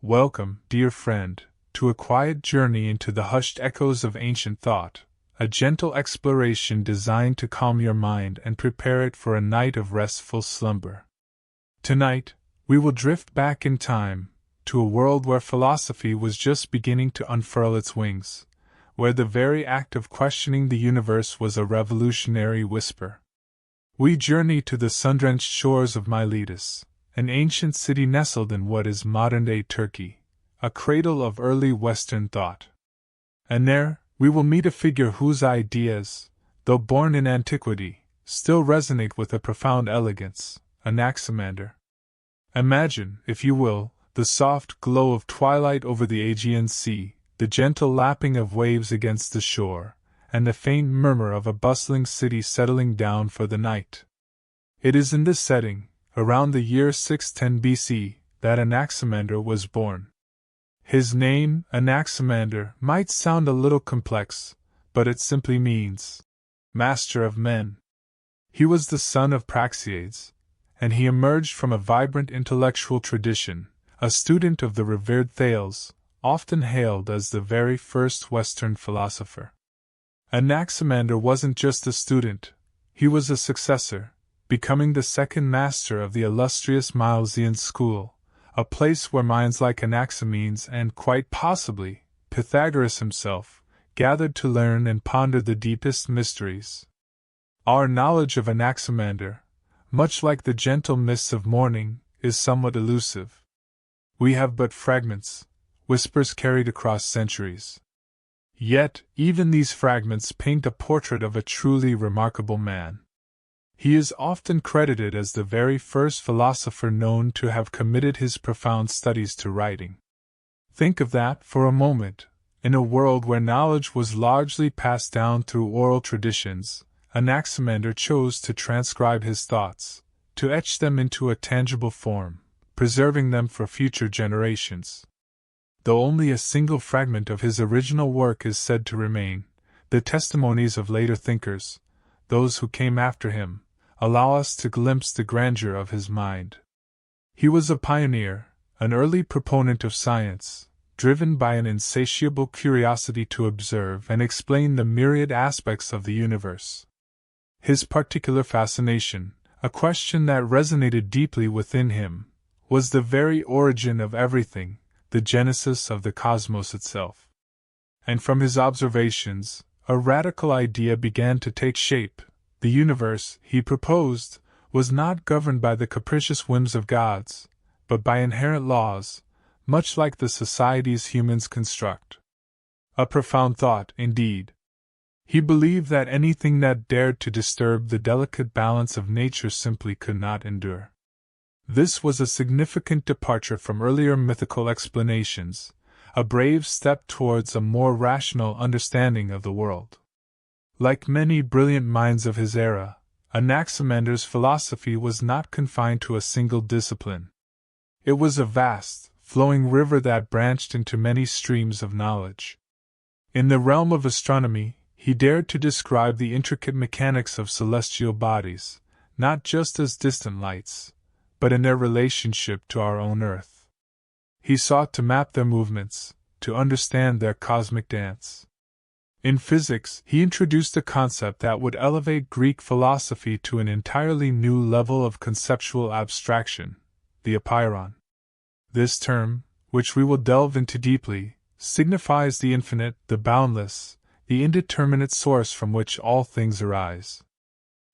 Welcome, dear friend, to a quiet journey into the hushed echoes of ancient thought, a gentle exploration designed to calm your mind and prepare it for a night of restful slumber. Tonight, we will drift back in time, to a world where philosophy was just beginning to unfurl its wings, where the very act of questioning the universe was a revolutionary whisper. We journey to the sun-drenched shores of Miletus, an ancient city nestled in what is modern-day Turkey, a cradle of early Western thought. And there, we will meet a figure whose ideas, though born in antiquity, still resonate with a profound elegance, Anaximander. Imagine, if you will, the soft glow of twilight over the Aegean Sea, the gentle lapping of waves against the shore, and the faint murmur of a bustling city settling down for the night. It is in this setting, around the year 610 BC, that Anaximander was born. His name, Anaximander, might sound a little complex, but it simply means master of men. He was the son of Praxiades, and he emerged from a vibrant intellectual tradition, a student of the revered Thales, often hailed as the very first Western philosopher. Anaximander wasn't just a student, he was a successor, becoming the second master of the illustrious Milesian school, a place where minds like Anaximenes and, quite possibly, Pythagoras himself, gathered to learn and ponder the deepest mysteries. Our knowledge of Anaximander, much like the gentle mists of morning, is somewhat elusive. We have but fragments, whispers carried across centuries. Yet, even these fragments paint a portrait of a truly remarkable man. He is often credited as the very first philosopher known to have committed his profound studies to writing. Think of that for a moment. In a world where knowledge was largely passed down through oral traditions, Anaximander chose to transcribe his thoughts, to etch them into a tangible form, preserving them for future generations. Though only a single fragment of his original work is said to remain, the testimonies of later thinkers, those who came after him, allow us to glimpse the grandeur of his mind. He was a pioneer, an early proponent of science, driven by an insatiable curiosity to observe and explain the myriad aspects of the universe. His particular fascination, a question that resonated deeply within him, was the very origin of everything, the genesis of the cosmos itself. And from his observations, a radical idea began to take shape. The universe, he proposed, was not governed by the capricious whims of gods, but by inherent laws, much like the societies humans construct. A profound thought, indeed. He believed that anything that dared to disturb the delicate balance of nature simply could not endure. This was a significant departure from earlier mythical explanations, a brave step towards a more rational understanding of the world. Like many brilliant minds of his era, Anaximander's philosophy was not confined to a single discipline. It was a vast, flowing river that branched into many streams of knowledge. In the realm of astronomy, he dared to describe the intricate mechanics of celestial bodies, not just as distant lights, but in their relationship to our own Earth. He sought to map their movements, to understand their cosmic dance. In physics, he introduced a concept that would elevate Greek philosophy to an entirely new level of conceptual abstraction, the apeiron. This term, which we will delve into deeply, signifies the infinite, the boundless, the indeterminate source from which all things arise.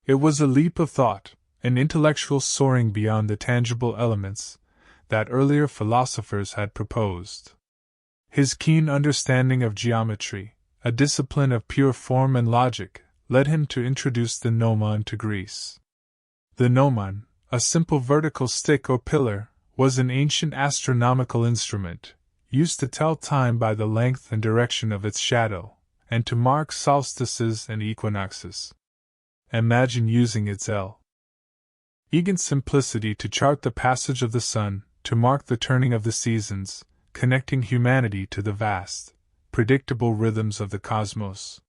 It was a leap of thought, an intellectual soaring beyond the tangible elements that earlier philosophers had proposed. His keen understanding of geometry, a discipline of pure form and logic, led him to introduce the gnomon into Greece. The gnomon, a simple vertical stick or pillar, was an ancient astronomical instrument, used to tell time by the length and direction of its shadow, and to mark solstices and equinoxes. Imagine using its elegant simplicity to chart the passage of the sun, to mark the turning of the seasons, connecting humanity to the vast, predictable rhythms of the cosmos.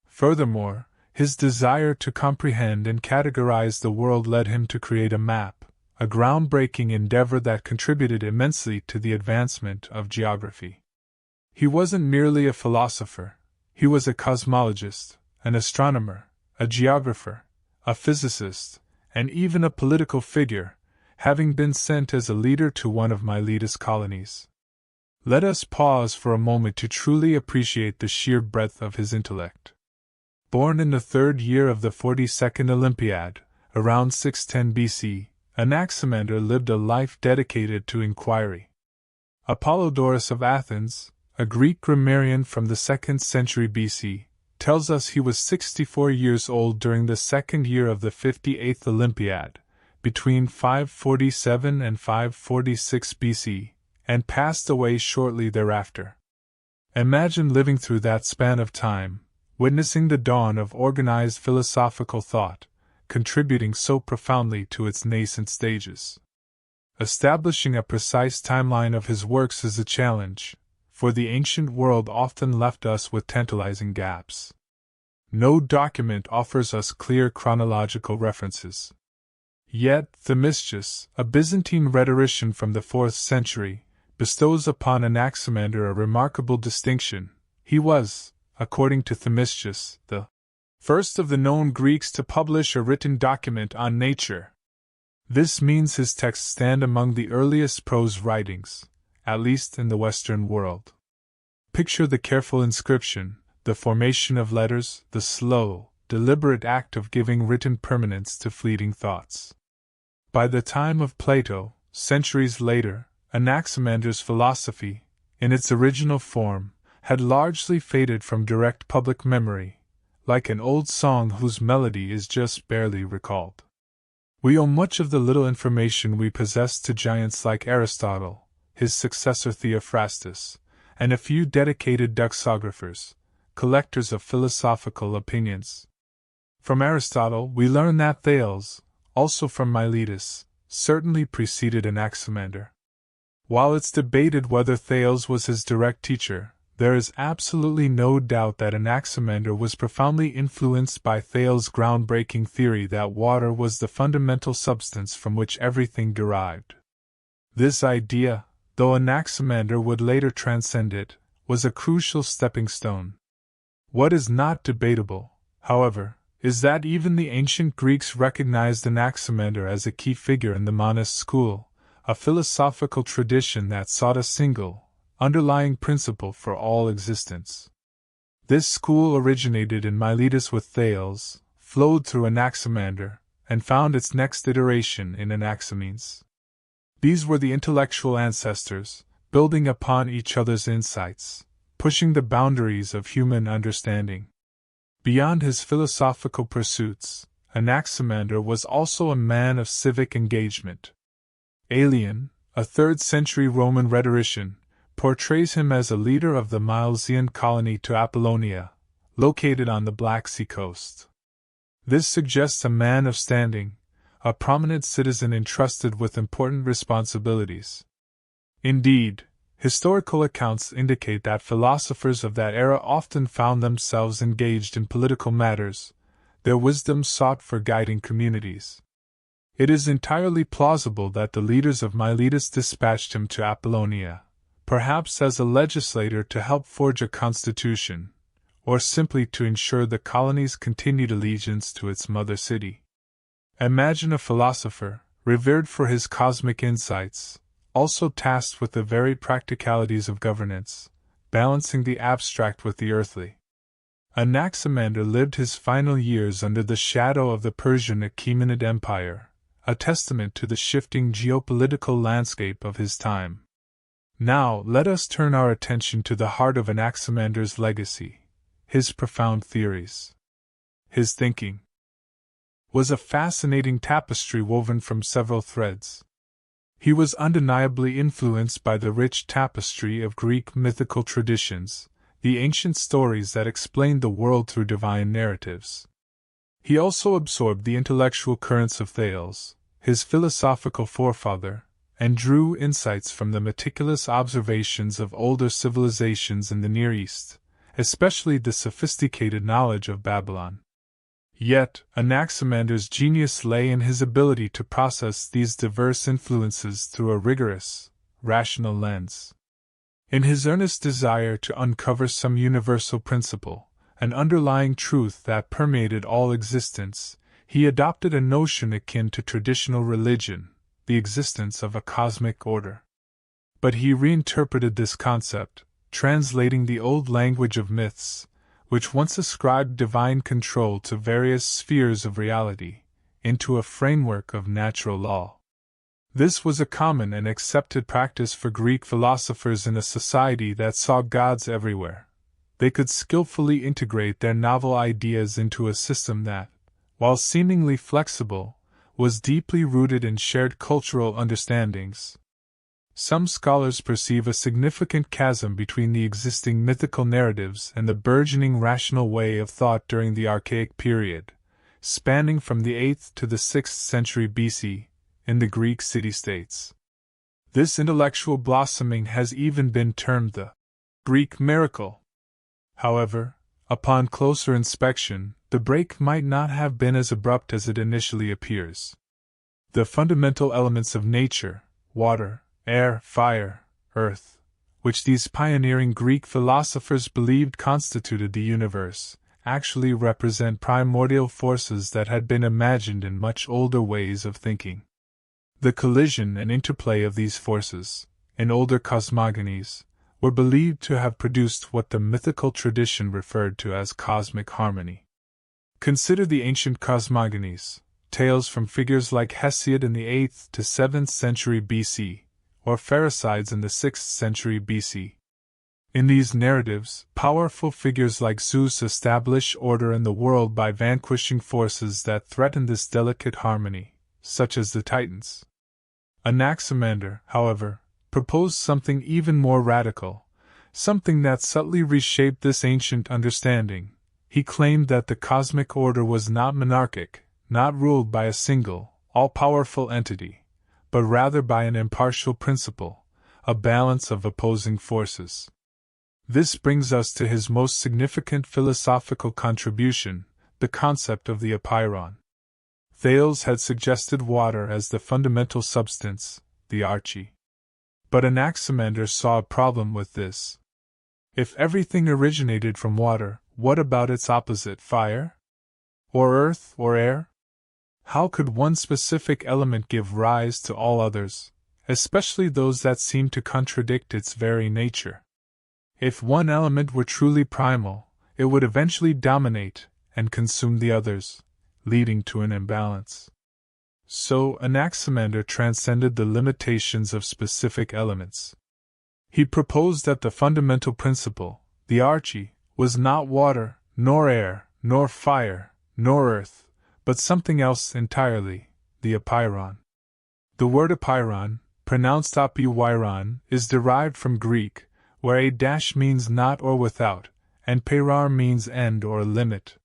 Furthermore, his desire to comprehend and categorize the world led him to create a map, a groundbreaking endeavor that contributed immensely to the advancement of geography. He wasn't merely a philosopher, he was a cosmologist, an astronomer, a geographer, a physicist, and even a political figure, having been sent as a leader to one of Miletus' colonies. Let us pause for a moment to truly appreciate the sheer breadth of his intellect. Born in the third year of the 42nd Olympiad, around 610 BC, Anaximander lived a life dedicated to inquiry. Apollodorus of Athens, a Greek grammarian from the 2nd century BC, tells us he was 64 years old during the second year of the 58th Olympiad, between 547 and 546 BC, and passed away shortly thereafter. Imagine living through that span of time, witnessing the dawn of organized philosophical thought, contributing so profoundly to its nascent stages. Establishing a precise timeline of his works is a challenge, for the ancient world often left us with tantalizing gaps. No document offers us clear chronological references. Yet Themistocles, a Byzantine rhetorician from the 4th century, bestows upon Anaximander a remarkable distinction. He was, according to Themistocles, the first of the known Greeks to publish a written document on nature. This means his texts stand among the earliest prose writings, at least in the Western world. Picture the careful inscription, the formation of letters, the slow, deliberate act of giving written permanence to fleeting thoughts. By the time of Plato, centuries later, Anaximander's philosophy, in its original form, had largely faded from direct public memory, like an old song whose melody is just barely recalled. We owe much of the little information we possess to giants like Aristotle, his successor Theophrastus, and a few dedicated doxographers, collectors of philosophical opinions. From Aristotle we learn that Thales, also from Miletus, certainly preceded Anaximander. While it's debated whether Thales was his direct teacher, there is absolutely no doubt that Anaximander was profoundly influenced by Thales' groundbreaking theory that water was the fundamental substance from which everything derived. This idea, though Anaximander would later transcend it, was a crucial stepping stone. What is not debatable, however, is that even the ancient Greeks recognized Anaximander as a key figure in the monist school, a philosophical tradition that sought a single, underlying principle for all existence. This school originated in Miletus with Thales, flowed through Anaximander, and found its next iteration in Anaximenes. These were the intellectual ancestors, building upon each other's insights, pushing the boundaries of human understanding. Beyond his philosophical pursuits, Anaximander was also a man of civic engagement. Aelian, a 3rd-century Roman rhetorician, portrays him as a leader of the Milesian colony to Apollonia, located on the Black Sea coast. This suggests a man of standing, a prominent citizen entrusted with important responsibilities. Indeed, historical accounts indicate that philosophers of that era often found themselves engaged in political matters, their wisdom sought for guiding communities. It is entirely plausible that the leaders of Miletus dispatched him to Apollonia, perhaps as a legislator to help forge a constitution, or simply to ensure the colony's continued allegiance to its mother city. Imagine a philosopher, revered for his cosmic insights, also tasked with the very practicalities of governance, balancing the abstract with the earthly. Anaximander lived his final years under the shadow of the Persian Achaemenid Empire, a testament to the shifting geopolitical landscape of his time. Now let us turn our attention to the heart of Anaximander's legacy, his profound theories. His thinking was a fascinating tapestry woven from several threads. He was undeniably influenced by the rich tapestry of Greek mythical traditions, the ancient stories that explained the world through divine narratives. He also absorbed the intellectual currents of Thales, his philosophical forefather, and drew insights from the meticulous observations of older civilizations in the Near East, especially the sophisticated knowledge of Babylon. Yet, Anaximander's genius lay in his ability to process these diverse influences through a rigorous, rational lens. In his earnest desire to uncover some universal principle, an underlying truth that permeated all existence, he adopted a notion akin to traditional religion, the existence of a cosmic order. But he reinterpreted this concept, translating the old language of myths, which once ascribed divine control to various spheres of reality, into a framework of natural law. This was a common and accepted practice for Greek philosophers in a society that saw gods everywhere. They could skillfully integrate their novel ideas into a system that, while seemingly flexible, was deeply rooted in shared cultural understandings. Some scholars perceive a significant chasm between the existing mythical narratives and the burgeoning rational way of thought during the Archaic period, spanning from the 8th to the 6th century BC, in the Greek city-states. This intellectual blossoming has even been termed the Greek miracle. However, upon closer inspection, the break might not have been as abrupt as it initially appears. The fundamental elements of nature, water, air, fire, earth, which these pioneering Greek philosophers believed constituted the universe, actually represent primordial forces that had been imagined in much older ways of thinking. The collision and interplay of these forces, in older cosmogonies, were believed to have produced what the mythical tradition referred to as cosmic harmony. Consider the ancient cosmogonies, tales from figures like Hesiod in the 8th to 7th century BC, or Pherecydes in the 6th century BC. In these narratives, powerful figures like Zeus establish order in the world by vanquishing forces that threaten this delicate harmony, such as the Titans. Anaximander, however, proposed something even more radical, something that subtly reshaped this ancient understanding. He claimed that the cosmic order was not monarchic, not ruled by a single, all-powerful entity, but rather by an impartial principle, a balance of opposing forces. This brings us to his most significant philosophical contribution, the concept of the apeiron. Thales had suggested water as the fundamental substance, the arche. But Anaximander saw a problem with this. If everything originated from water, what about its opposite, fire? Or earth, or air? How could one specific element give rise to all others, especially those that seemed to contradict its very nature? If one element were truly primal, it would eventually dominate and consume the others, leading to an imbalance. So Anaximander transcended the limitations of specific elements. He proposed that the fundamental principle, the arche, was not water, nor air, nor fire, nor earth, but something else entirely, the apeiron. The word apeiron, pronounced apeiron, is derived from Greek, where a dash means not or without, and peirar means end or limit.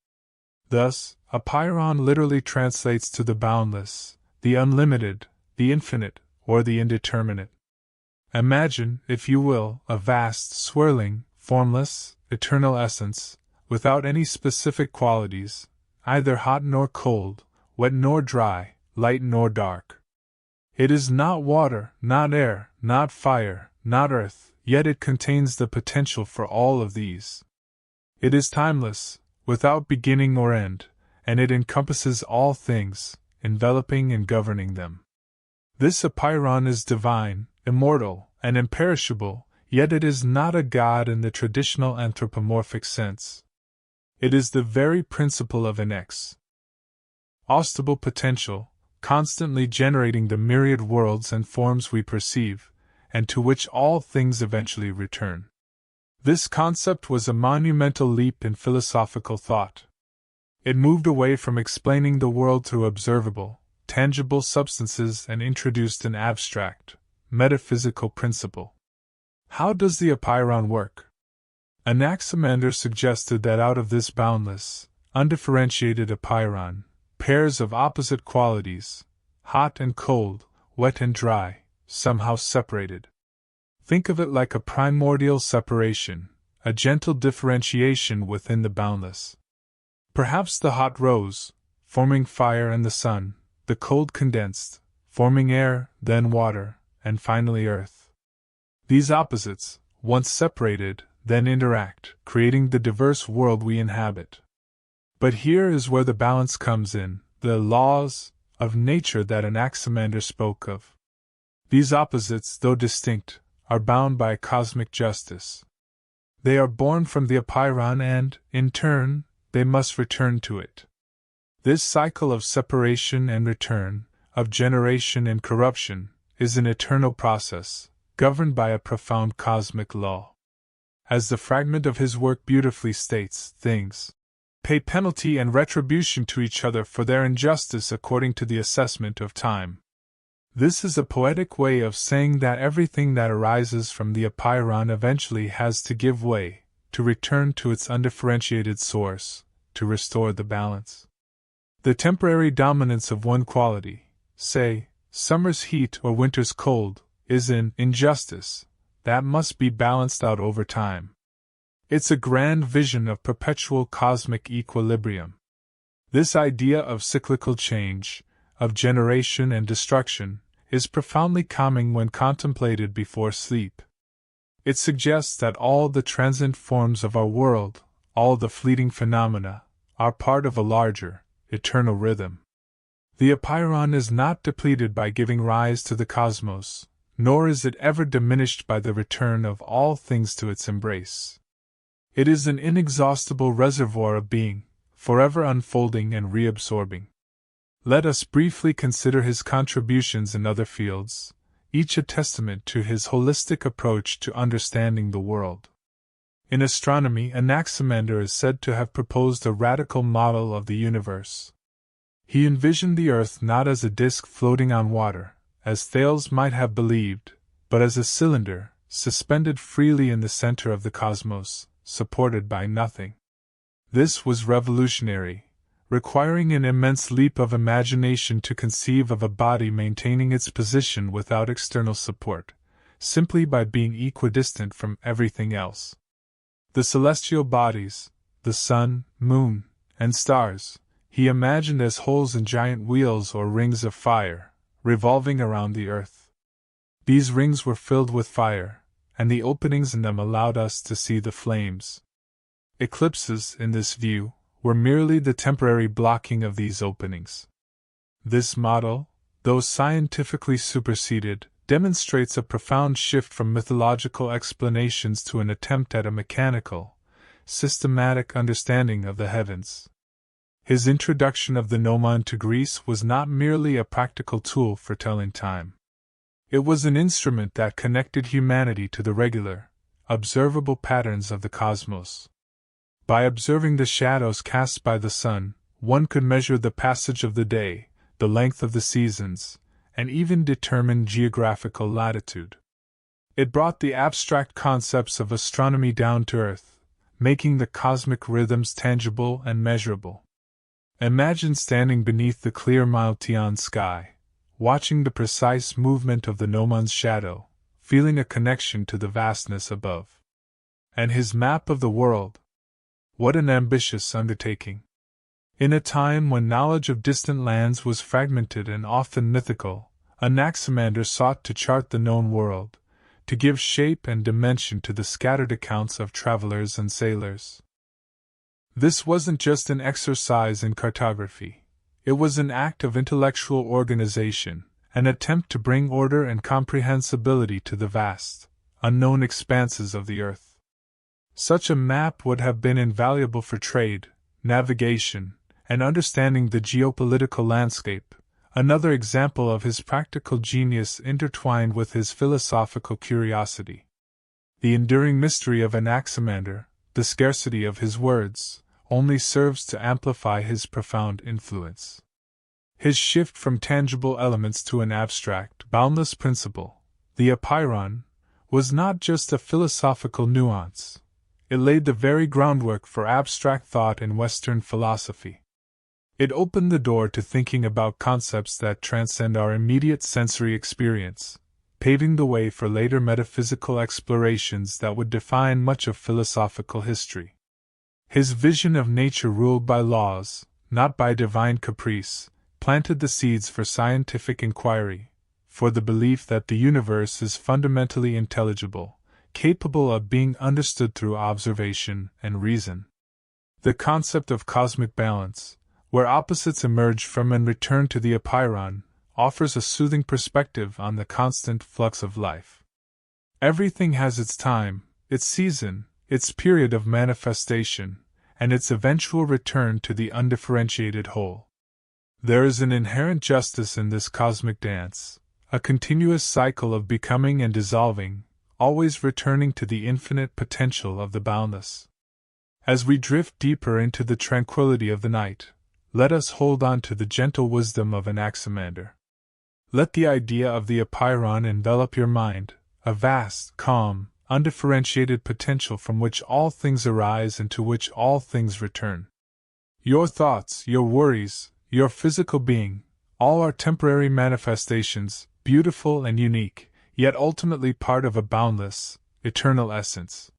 Thus, apeiron literally translates to the boundless, the unlimited, the infinite, or the indeterminate. Imagine, if you will, a vast, swirling, formless, eternal essence, without any specific qualities, either hot nor cold, wet nor dry, light nor dark. It is not water, not air, not fire, not earth, yet it contains the potential for all of these. It is timeless, without beginning or end, and it encompasses all things, enveloping and governing them. This apeiron is divine, immortal, and imperishable, yet it is not a god in the traditional anthropomorphic sense. It is the very principle of inexhaustible potential, constantly generating the myriad worlds and forms we perceive, and to which all things eventually return. This concept was a monumental leap in philosophical thought. It moved away from explaining the world through observable, tangible substances and introduced an abstract, metaphysical principle. How does the apeiron work? Anaximander suggested that out of this boundless, undifferentiated apeiron, pairs of opposite qualities, hot and cold, wet and dry, somehow separated. Think of it like a primordial separation, a gentle differentiation within the boundless. Perhaps the hot rose, forming fire and the sun, the cold condensed, forming air, then water, and finally earth. These opposites, once separated, then interact, creating the diverse world we inhabit. But here is where the balance comes in, the laws of nature that Anaximander spoke of. These opposites, though distinct, are bound by cosmic justice. They are born from the apeiron and, in turn, they must return to it. This cycle of separation and return, of generation and corruption, is an eternal process, governed by a profound cosmic law. As the fragment of his work beautifully states, things pay penalty and retribution to each other for their injustice according to the assessment of time. This is a poetic way of saying that everything that arises from the apeiron eventually has to give way, to return to its undifferentiated source, to restore the balance. The temporary dominance of one quality, say, summer's heat or winter's cold, is an injustice that must be balanced out over time. It's a grand vision of perpetual cosmic equilibrium. This idea of cyclical change, of generation and destruction, is profoundly calming when contemplated before sleep. It suggests that all the transient forms of our world, all the fleeting phenomena, are part of a larger, eternal rhythm. The apeiron is not depleted by giving rise to the cosmos, nor is it ever diminished by the return of all things to its embrace. It is an inexhaustible reservoir of being, forever unfolding and reabsorbing. Let us briefly consider his contributions in other fields, each a testament to his holistic approach to understanding the world. In astronomy, Anaximander is said to have proposed a radical model of the universe. He envisioned the Earth not as a disk floating on water, as Thales might have believed, but as a cylinder, suspended freely in the center of the cosmos, supported by nothing. This was revolutionary, requiring an immense leap of imagination to conceive of a body maintaining its position without external support, simply by being equidistant from everything else. The celestial bodies, the sun, moon, and stars, he imagined as holes in giant wheels or rings of fire, revolving around the earth. These rings were filled with fire, and the openings in them allowed us to see the flames. Eclipses, in this view, were merely the temporary blocking of these openings. This model, though scientifically superseded, demonstrates a profound shift from mythological explanations to an attempt at a mechanical, systematic understanding of the heavens. His introduction of the gnomon to Greece was not merely a practical tool for telling time. It was an instrument that connected humanity to the regular, observable patterns of the cosmos. By observing the shadows cast by the sun, one could measure the passage of the day, the length of the seasons, and even determine geographical latitude. It brought the abstract concepts of astronomy down to earth, making the cosmic rhythms tangible and measurable. Imagine standing beneath the clear Maltean sky, watching the precise movement of the gnomon's shadow, feeling a connection to the vastness above. And his map of the world. What an ambitious undertaking! In a time when knowledge of distant lands was fragmented and often mythical, Anaximander sought to chart the known world, to give shape and dimension to the scattered accounts of travelers and sailors. This wasn't just an exercise in cartography. It was an act of intellectual organization, an attempt to bring order and comprehensibility to the vast, unknown expanses of the earth. Such a map would have been invaluable for trade, navigation, and understanding the geopolitical landscape, another example of his practical genius intertwined with his philosophical curiosity. The enduring mystery of Anaximander, the scarcity of his words, only serves to amplify his profound influence. His shift from tangible elements to an abstract, boundless principle, the apeiron, was not just a philosophical nuance. It laid the very groundwork for abstract thought in Western philosophy. It opened the door to thinking about concepts that transcend our immediate sensory experience, paving the way for later metaphysical explorations that would define much of philosophical history. His vision of nature ruled by laws, not by divine caprice, planted the seeds for scientific inquiry, for the belief that the universe is fundamentally intelligible, capable of being understood through observation and reason. The concept of cosmic balance, where opposites emerge from and return to the apeiron, offers a soothing perspective on the constant flux of life. Everything has its time, its season, its period of manifestation, and its eventual return to the undifferentiated whole. There is an inherent justice in this cosmic dance, a continuous cycle of becoming and dissolving, always returning to the infinite potential of the boundless. As we drift deeper into the tranquility of the night, let us hold on to the gentle wisdom of Anaximander. Let the idea of the apeiron envelop your mind, a vast, calm, undifferentiated potential from which all things arise and to which all things return. Your thoughts, your worries, your physical being, all are temporary manifestations, beautiful and unique, yet ultimately part of a boundless, eternal essence.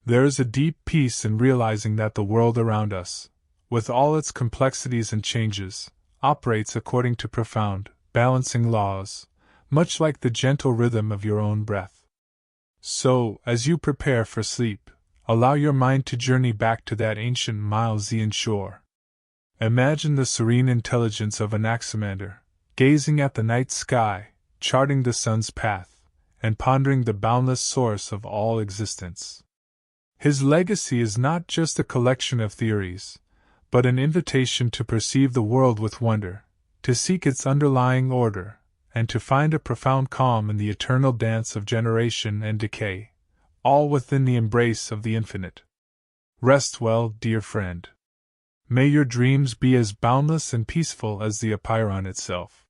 There is a deep peace in realizing that the world around us, with all its complexities and changes, operates according to profound, balancing laws, much like the gentle rhythm of your own breath. So, as you prepare for sleep, allow your mind to journey back to that ancient Milesian shore. Imagine the serene intelligence of Anaximander, gazing at the night sky, charting the sun's path, and pondering the boundless source of all existence. His legacy is not just a collection of theories, but an invitation to perceive the world with wonder, to seek its underlying order, and to find a profound calm in the eternal dance of generation and decay, all within the embrace of the infinite. Rest well, dear friend. May your dreams be as boundless and peaceful as the apeiron itself.